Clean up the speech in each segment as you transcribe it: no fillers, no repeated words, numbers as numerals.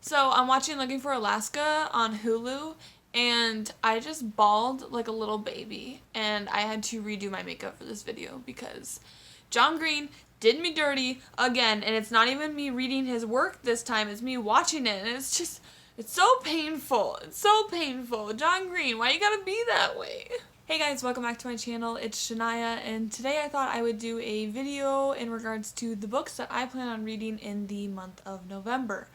So I'm watching Looking for Alaska on Hulu, and I just bawled like a little baby, and I had to redo my makeup for this video because John Green did me dirty again, and it's not even me reading his work this time, it's me watching it, and it's so painful. It's so painful. John Green, why you gotta be that way? Hey guys, welcome back to my channel. It's Shania, and today I thought I would do a video in regards to the books that I plan on reading in the month of November.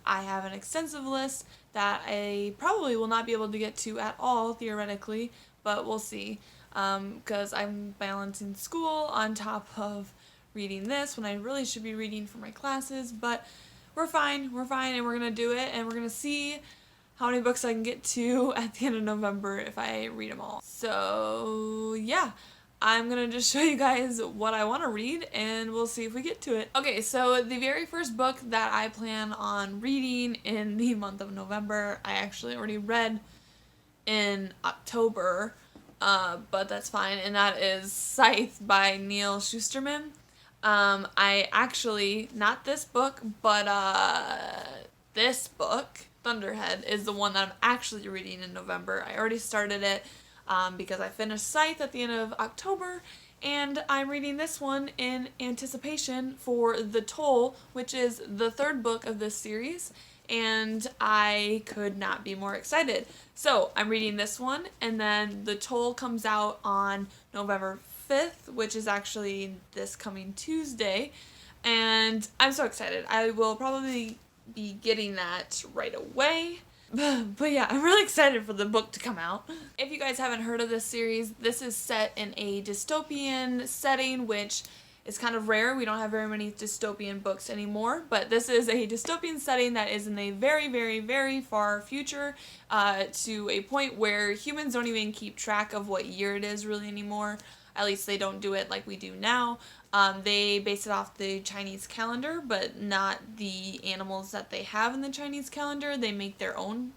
I have an extensive list that I probably will not be able to get to at all, theoretically, but we'll see, because I'm balancing school on top of reading this when I really should be reading for my classes, but we're fine, and we're going to do it, and we're going to see how many books I can get to at the end of November if I read them all. So, yeah. I'm gonna just show you guys what I want to read, and we'll see if we get to it. Okay, so the very first book that I plan on reading in the month of November, I actually already read in October, but that's fine, and that is Scythe by Neal Shusterman. I actually, not this book, but this book, Thunderhead, is the one that I'm actually reading in November. I already started it. Because I finished Scythe at the end of October, and I'm reading this one in anticipation for The Toll, which is the third book of this series, and I could not be more excited. So I'm reading this one, and then The Toll comes out on November 5th, which is actually this coming Tuesday, and I'm so excited. I will probably be getting that right away. But yeah, I'm really excited for the book to come out. If you guys haven't heard of this series, this is set in a dystopian setting, which is kind of rare. We don't have very many dystopian books anymore, but this is a dystopian setting that is in a very, very, very far future, to a point where humans don't even keep track of what year it is really anymore. At least they don't do it like we do now. They base it off the Chinese calendar, but not the animals that they have in the Chinese calendar. They make their own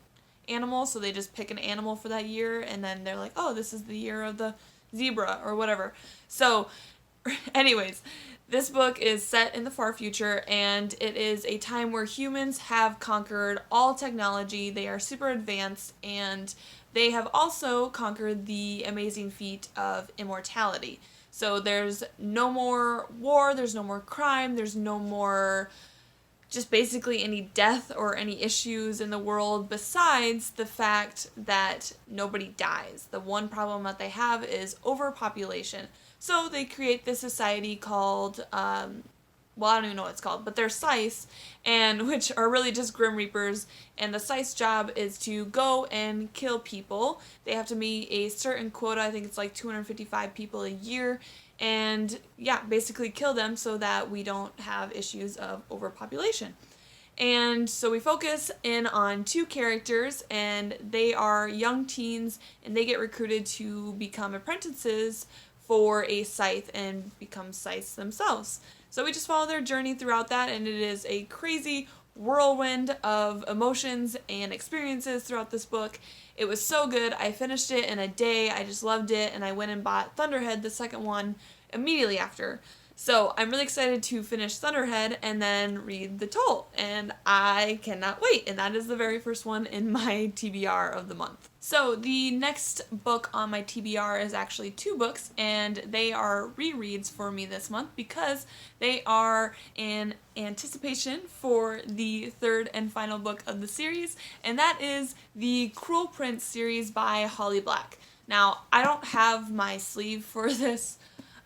animal, so they just pick an animal for that year, and then they're like, oh, this is the year of the zebra, or whatever. So, anyways, this book is set in the far future, and it is a time where humans have conquered all technology. They are super advanced, and they have also conquered the amazing feat of immortality. So there's no more war, there's no more crime, there's no more just basically any death or any issues in the world besides the fact that nobody dies. The one problem that they have is overpopulation. So they create this society called, well, I don't even know what it's called, but they're Scythes, and which are really just Grim Reapers, and the Scythe's job is to go and kill people. They have to meet a certain quota, I think it's like 255 people a year, and yeah, basically kill them so that we don't have issues of overpopulation. And so we focus in on two characters, and they are young teens, and they get recruited to become apprentices for a Scythe and become Scythes themselves. So we just follow their journey throughout that, and it is a crazy whirlwind of emotions and experiences throughout this book. It was so good. I finished it in a day. I just loved it, and I went and bought Thunderhead, the second one, immediately after. So I'm really excited to finish Thunderhead and then read The Toll, and I cannot wait, and that is the very first one in my TBR of the month. So the next book on my TBR is actually two books, and they are rereads for me this month because they are in anticipation for the third and final book of the series, and that is the Cruel Prince series by Holly Black. Now, I don't have my sleeve for this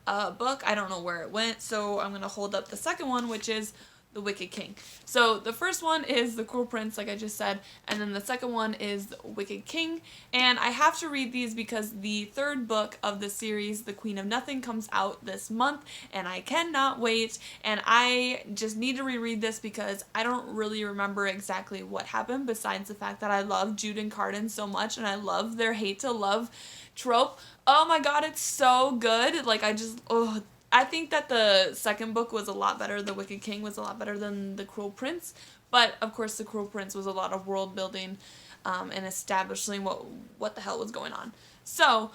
book. I don't know where it went, so I'm going to hold up the second one, which is The Wicked King. So the first one is The Cruel Prince, like I just said, and then the second one is The Wicked King, and I have to read these because the third book of the series, The Queen of Nothing, comes out this month, and I cannot wait, and I just need to reread this because I don't really remember exactly what happened, besides the fact that I love Jude and Cardan so much, and I love their hate-to-love trope. Oh my god, it's so good. Like, I think that the second book was a lot better. The Wicked King was a lot better than The Cruel Prince. But, of course, The Cruel Prince was a lot of world building and establishing what the hell was going on. So,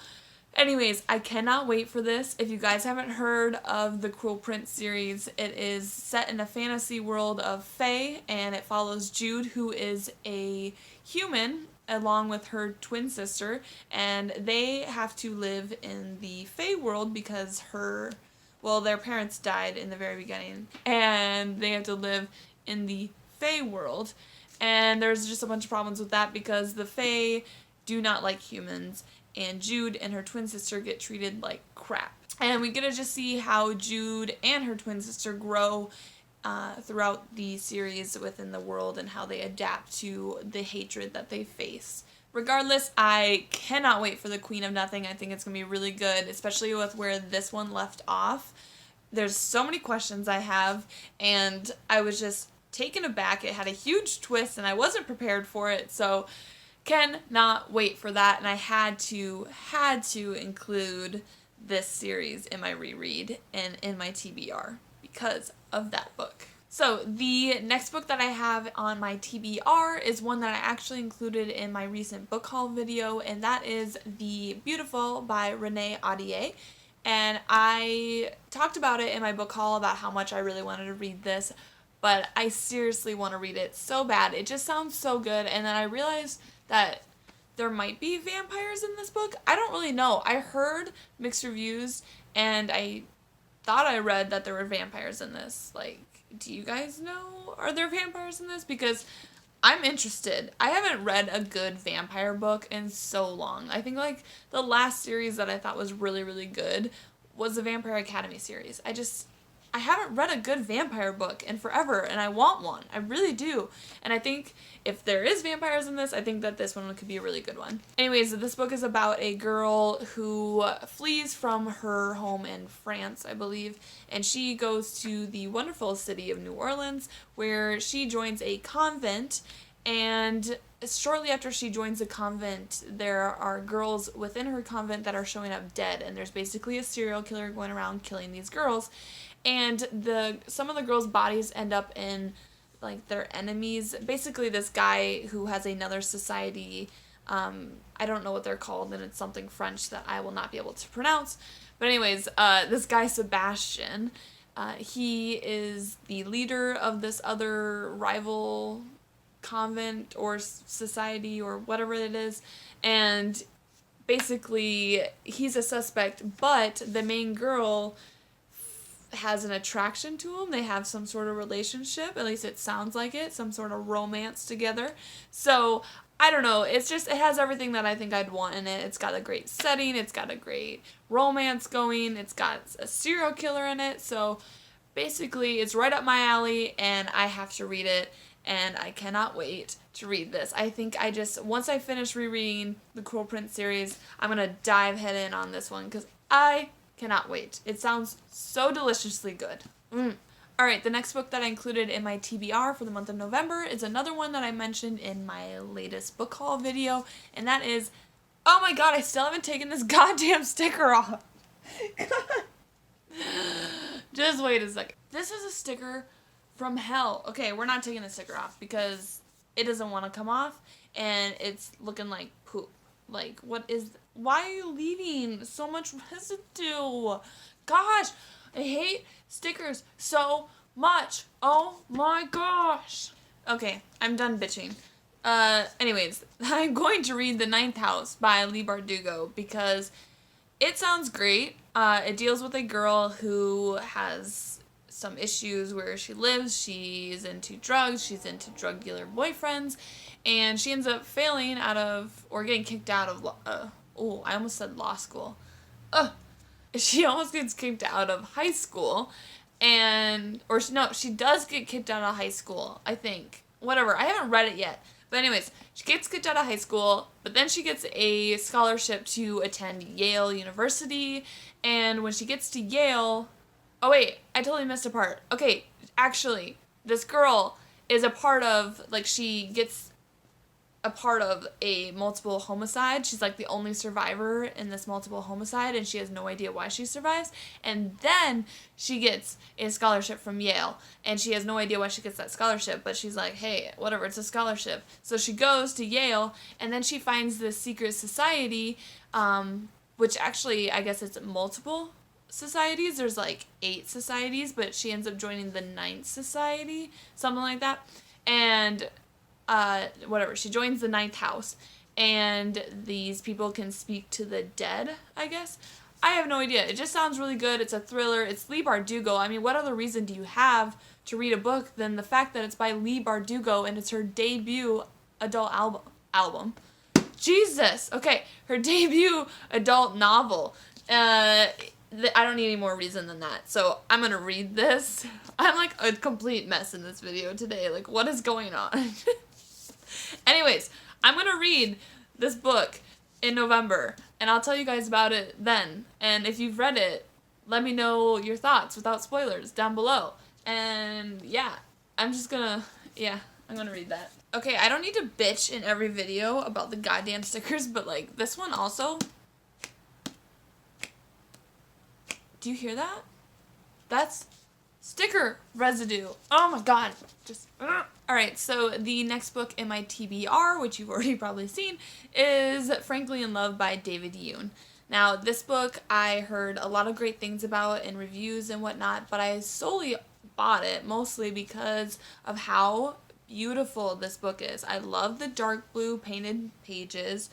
Anyways, I cannot wait for this. If you guys haven't heard of the Cruel Prince series, it is set in a fantasy world of fae, and it follows Jude, who is a human, along with her twin sister, and they have to live in the fae world because their parents died in the very beginning, and they have to live in the fae world. And there's just a bunch of problems with that because the fae do not like humans, and Jude and her twin sister get treated like crap. And we get to just see how Jude and her twin sister grow throughout the series within the world and how they adapt to the hatred that they face. Regardless, I cannot wait for the Queen of Nothing. I think it's going to be really good, especially with where this one left off. There's so many questions I have, and I was just taken aback. It had a huge twist, and I wasn't prepared for it, so cannot wait for that. And I had to include this series in my reread and in my TBR because of that book. So the next book that I have on my TBR is one that I actually included in my recent book haul video, and that is The Beautiful by Renée Ahdieh. And I talked about it in my book haul about how much I really wanted to read this, but I seriously want to read it so bad. It just sounds so good, and then I realized that there might be vampires in this book. I don't really know. I heard mixed reviews, and I thought I read that there were vampires in this. Like, do you guys know? Are there vampires in this? Because I'm interested. I haven't read a good vampire book in so long. I think, like, the last series that I thought was really, really good was the Vampire Academy series. I haven't read a good vampire book in forever, and I want one. I really do. And I think if there is vampires in this, I think that this one could be a really good one. Anyways, this book is about a girl who flees from her home in France, I believe, and she goes to the wonderful city of New Orleans, where she joins a convent, and shortly after she joins the convent, there are girls within her convent that are showing up dead, and there's basically a serial killer going around killing these girls. And some of the girls' bodies end up in, like, their enemies. Basically, this guy who has another society, I don't know what they're called, and it's something French that I will not be able to pronounce. But anyways, this guy, Sebastian, he is the leader of this other rival convent or society or whatever it is. And basically, he's a suspect, but the main girl has an attraction to him. They have some sort of relationship, at least it sounds like it, some sort of romance together. So I don't know, it has everything that I think I'd want in it. It's got a great setting, it's got a great romance going, it's got a serial killer in it, so basically it's right up my alley, and I have to read it, and I cannot wait to read this. I think once I finish rereading the Cruel Prince series, I'm gonna dive head in on this one, because I cannot wait. It sounds so deliciously good. Alright, the next book that I included in my TBR for the month of November is another one that I mentioned in my latest book haul video, and that is, oh my god, I still haven't taken this goddamn sticker off. Just wait a second. This is a sticker from hell. Okay, we're not taking the sticker off because it doesn't want to come off, and it's looking like poop. Like, why are you leaving so much residue? Gosh, I hate stickers so much. Oh my gosh. Okay, I'm done bitching. Anyways, I'm going to read The Ninth House by Leigh Bardugo because it sounds great. It deals with a girl who has some issues where she lives. She's into drugs. She's into drug dealer boyfriends. And she ends up failing getting kicked out of, I almost said law school. She almost gets kicked out of high school. She does get kicked out of high school, I think. Whatever, I haven't read it yet. But anyways, she gets kicked out of high school, but then she gets a scholarship to attend Yale University. And when she gets to Yale... Oh wait, I totally missed a part. Okay, actually, this girl is she gets a part of a multiple homicide. She's like the only survivor in this multiple homicide, and she has no idea why she survives. And then she gets a scholarship from Yale, and she has no idea why she gets that scholarship, but she's like, hey, whatever, it's a scholarship. So she goes to Yale, and then she finds this secret society which actually I guess it's multiple societies. There's like 8 societies, but she ends up joining the 9th society, something like that. And whatever, she joins the 9th house, and these people can speak to the dead, I guess. I have no idea. It just sounds really good. It's a thriller. It's Leigh Bardugo. I mean, what other reason do you have to read a book than the fact that it's by Leigh Bardugo and it's her debut adult album? Jesus! Okay, her debut adult novel. I don't need any more reason than that. So I'm going to read this. I'm like a complete mess in this video today. Like, what is going on? Anyways, I'm going to read this book in November, and I'll tell you guys about it then. And if you've read it, let me know your thoughts without spoilers down below. And yeah, I'm gonna read that. Okay, I don't need to bitch in every video about the goddamn stickers, but like this one also. Do you hear that? That's sticker residue. Oh my god. Alright, so the next book in my TBR, which you've already probably seen, is Frankly in Love by David Yoon. Now, this book I heard a lot of great things about in reviews and whatnot, but I solely bought it mostly because of how beautiful this book is. I love the dark blue painted pages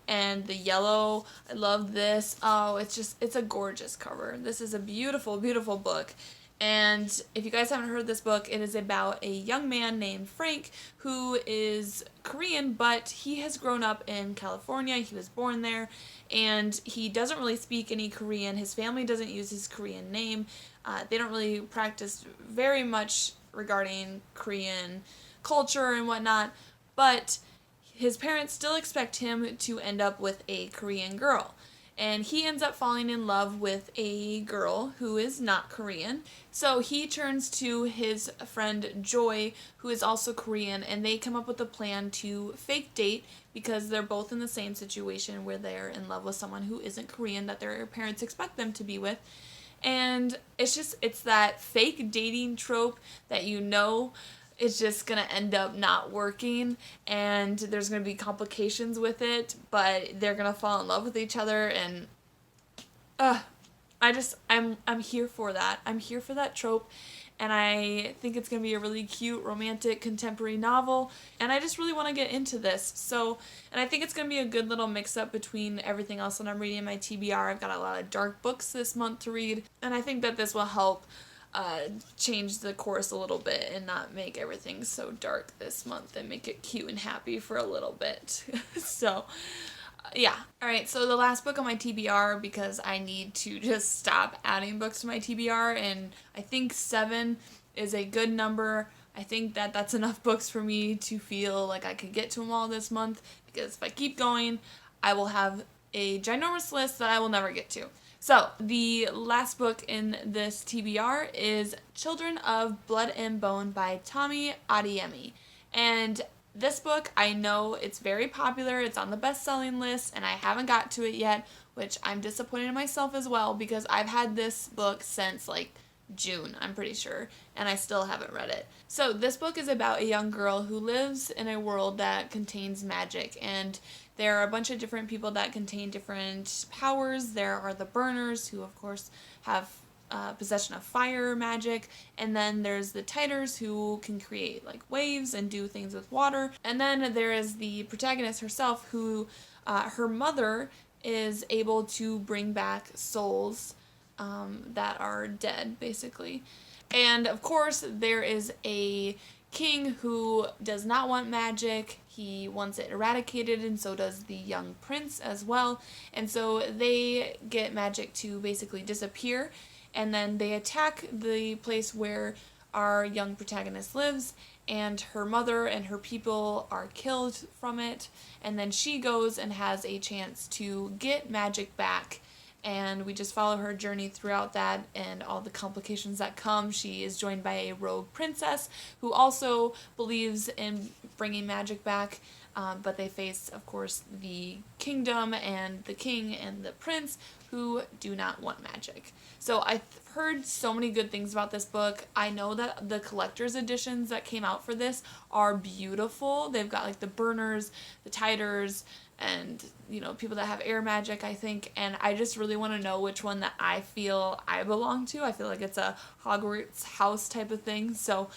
and the yellow. I love this. Oh, it's a gorgeous cover. This is a beautiful, beautiful book. And if you guys haven't heard this book, it is about a young man named Frank who is Korean, but he has grown up in California. He was born there, and he doesn't really speak any Korean. His family doesn't use his Korean name. They don't really practice very much regarding Korean culture and whatnot, but his parents still expect him to end up with a Korean girl. And he ends up falling in love with a girl who is not Korean. So he turns to his friend Joy, who is also Korean, and they come up with a plan to fake date because they're both in the same situation where they're in love with someone who isn't Korean that their parents expect them to be with. And it's that fake dating trope that it's just going to end up not working, and there's going to be complications with it, but they're going to fall in love with each other, and I'm here for that. I'm here for that trope, and I think it's going to be a really cute, romantic, contemporary novel, and I just really want to get into this. And I think it's going to be a good little mix-up between everything else that I'm reading in my TBR. I've got a lot of dark books this month to read, and I think that this will help change the course a little bit and not make everything so dark this month and make it cute and happy for a little bit. So, yeah. Alright, so the last book on my TBR, because I need to just stop adding books to my TBR, and I think 7 is a good number. I think that that's enough books for me to feel like I could get to them all this month, because if I keep going, I will have a ginormous list that I will never get to. So, the last book in this TBR is Children of Blood and Bone by Tomi Adeyemi. And this book, I know it's very popular, it's on the best-selling list, and I haven't got to it yet, which I'm disappointed in myself as well, because I've had this book since, like, June, I'm pretty sure, and I still haven't read it. So, this book is about a young girl who lives in a world that contains magic, and there are a bunch of different people that contain different powers. There are the burners, who of course have possession of fire magic, and then there's the titers, who can create like waves and do things with water, and then there is the protagonist herself, who her mother is able to bring back souls that are dead, basically. And of course there is a king who does not want magic. He wants it eradicated, and so does the young prince as well. And so they get magic to basically disappear, and then they attack the place where our young protagonist lives, and her mother and her people are killed from it, and then she goes and has a chance to get magic back. And we just follow her journey throughout that and all the complications that come. She is joined by a rogue princess who also believes in bringing magic back, but they face, of course, the kingdom and the king and the prince who do not want magic. So heard so many good things about this book. I know that the collector's editions that came out for this are beautiful. They've got like the burners, the tiders, and you know, people that have air magic, I think, and I just really want to know which one that I feel I belong to. I feel like it's a Hogwarts house type of thing, so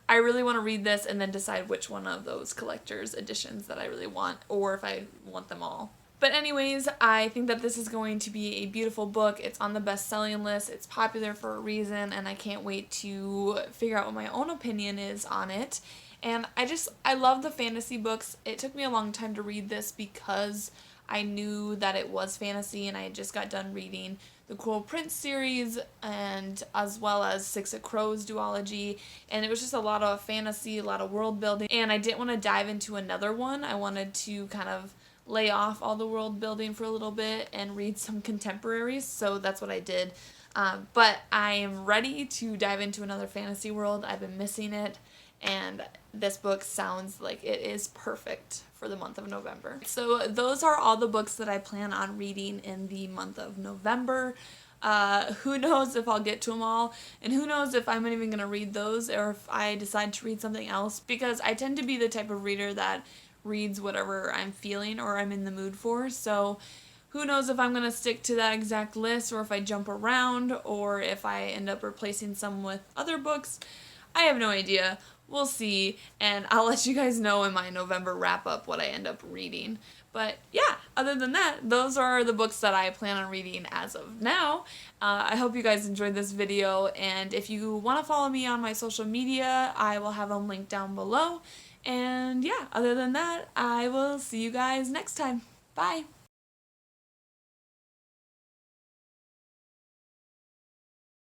I really want to read this and then decide which one of those collector's editions that I really want, or if I want them all. But anyways, I think that this is going to be a beautiful book. It's on the best-selling list. It's popular for a reason, and I can't wait to figure out what my own opinion is on it. And I love the fantasy books. It took me a long time to read this because I knew that it was fantasy, and I just got done reading the Cruel Prince series, and as well as Six of Crows duology, and it was just a lot of fantasy, a lot of world building, and I didn't want to dive into another one. I wanted to kind of lay off all the world building for a little bit and read some contemporaries, so that's what I did. But I am ready to dive into another fantasy world. I've been missing it, and this book sounds like it is perfect for the month of November. So those are all the books that I plan on reading in the month of November. Who knows if I'll get to them all, and who knows if I'm even going to read those or if I decide to read something else, because I tend to be the type of reader that reads whatever I'm feeling or I'm in the mood for, so who knows if I'm going to stick to that exact list or if I jump around or if I end up replacing some with other books. I have no idea. We'll see, and I'll let you guys know in my November wrap-up what I end up reading. But yeah, other than that, those are the books that I plan on reading as of now. I hope you guys enjoyed this video, and if you want to follow me on my social media, I will have them linked down below. And yeah, other than that, I will see you guys next time. Bye!